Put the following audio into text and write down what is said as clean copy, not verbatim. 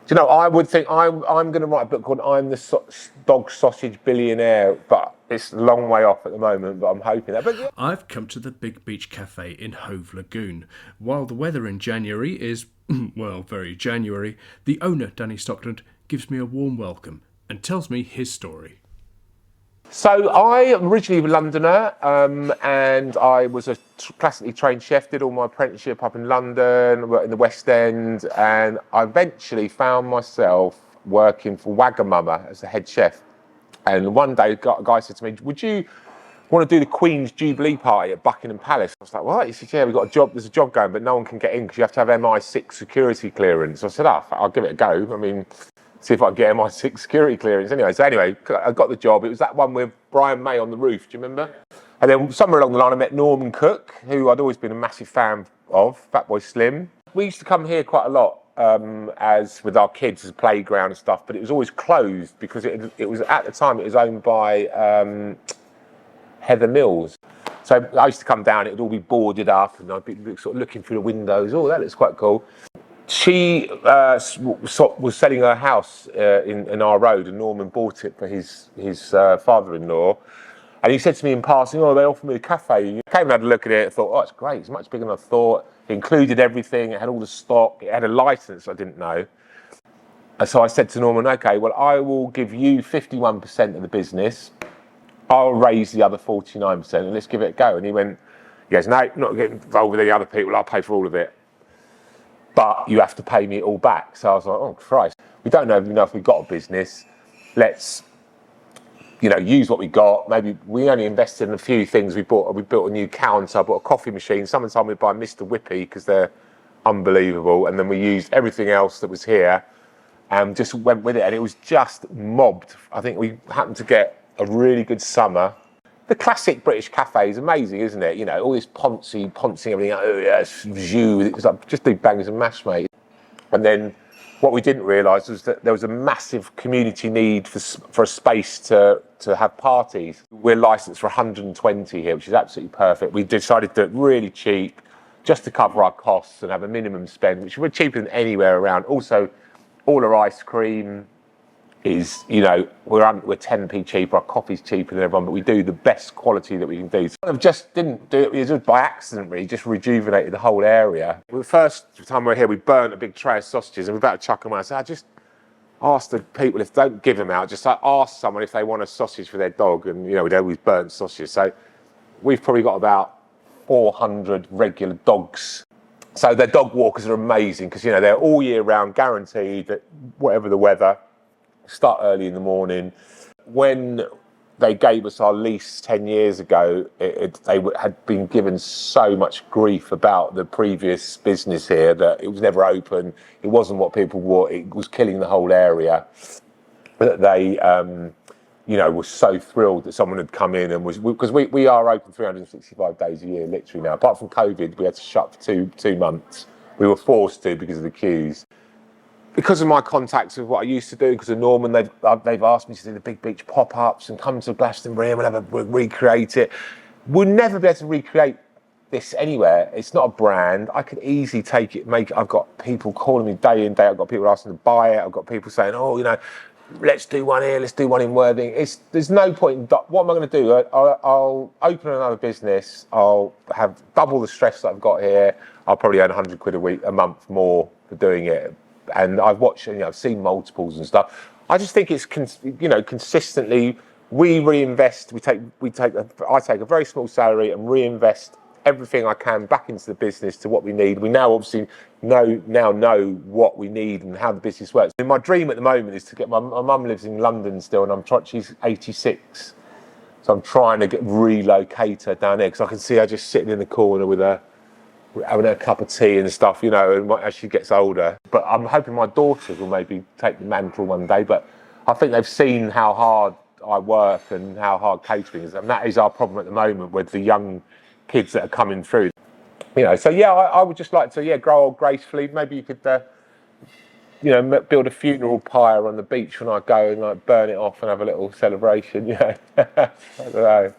Do you know, I would think I'm going to write a book called I'm the Dog Sausage Billionaire, but it's a long way off at the moment, but I'm hoping that. But yeah. I've come to the Big Beach Cafe in Hove Lagoon. While the weather in January is, well, very January, the owner, Danny Stockland, gives me a warm welcome and tells me his story. So I am originally a Londoner, and I was a classically trained chef, did all my apprenticeship up in London, worked in the West End, and I eventually found myself working for Wagamama as the head chef. And one day a guy said to me, would you want to do the Queen's Jubilee party at Buckingham Palace? I was like, what? He said, yeah, we've got a job, there's a job going, but no one can get in because you have to have MI6 security clearance. So I said, I'll give it a go. I mean, see if I can get MI6 security clearance anyway. So anyway, I got the job. It was that one with Brian May on the roof, do you remember? And then somewhere along the line I met Norman Cook, who I'd always been a massive fan of, Fatboy Slim. We used to come here quite a lot as with our kids as a playground and stuff, but it was always closed because it was at the time it was owned by Heather Mills. So I used to come down, it would all be boarded up and I'd be sort of looking through the windows. Oh, that looks quite cool. She was selling her house in our road, and Norman bought it for his father-in-law. And he said to me in passing, oh, they offered me a cafe. I came and had a look at it, I thought, oh, it's great, it's much bigger than I thought. It included everything, it had all the stock, it had a license I didn't know. And so I said to Norman, okay, well, I will give you 51% of the business. I'll raise the other 49% and let's give it a go. And he goes, no, not getting involved with any other people, I'll pay for all of it. But you have to pay me it all back. So I was like, oh Christ, we don't know if we've got a business. Let's, use what we got. Maybe we only invested in a few things. We built a new counter, bought a coffee machine. Someone told me to buy Mr. Whippy because they're unbelievable. And then we used everything else that was here and just went with it. And it was just mobbed. I think we happened to get a really good summer. The classic British cafe is amazing, isn't it? All this poncing everything. Oh yes, it was like just do bangers and mash, mate. And then what we didn't realise was that there was a massive community need for a space to have parties. We're licensed for 120 here, which is absolutely perfect. We decided to do it really cheap, just to cover our costs and have a minimum spend, which we're cheaper than anywhere around. Also, all our ice cream is, we're 10p cheaper, our coffee's cheaper than everyone, but we do the best quality that we can do. So I just didn't do it, it was just by accident really, just rejuvenated the whole area. The first time we were here, we burnt a big tray of sausages and we were about to chuck them out. So I just asked the people, if they don't give them out, just ask someone if they want a sausage for their dog, and we'd always burnt sausages. So we've probably got about 400 regular dogs. So their dog walkers are amazing because, they're all year round, guaranteed that whatever the weather, start early in the morning. When they gave us our lease 10 years ago, they had been given so much grief about the previous business here that it was never open. It wasn't what people want. It was killing the whole area. That they, were so thrilled that someone had come in and because we are open 365 days a year, literally now. Apart from COVID, we had to shut for two months. We were forced to because of the queues. Because of my contacts with what I used to do, because of Norman, they've asked me to do the Big Beach pop-ups and come to Glastonbury and we'll recreate it. We'll never be able to recreate this anywhere. It's not a brand. I could easily take it, I've got people calling me day in, day out. I've got people asking to buy it. I've got people saying, oh, let's do one here, let's do one in Worthing. There's no point in, what am I going to do? I'll open another business. I'll have double the stress that I've got here. I'll probably earn 100 quid a month more for doing it. And I've watched, I've seen multiples and stuff. I just think it's, consistently, we reinvest. I take a very small salary and reinvest everything I can back into the business to what we need. We now obviously know what we need and how the business works. And my dream at the moment is to get my mum lives in London still, and she's 86, so I'm trying to relocate her down there because I can see her just sitting in the corner with having a cup of tea and stuff, and as she gets older. But I'm hoping my daughters will maybe take the mantle one day. But I think they've seen how hard I work and how hard catering is, and that is our problem at the moment with the young kids that are coming through. So yeah, I would just like to grow old gracefully. Maybe you could, build a funeral pyre on the beach when I go and burn it off and have a little celebration. I don't know.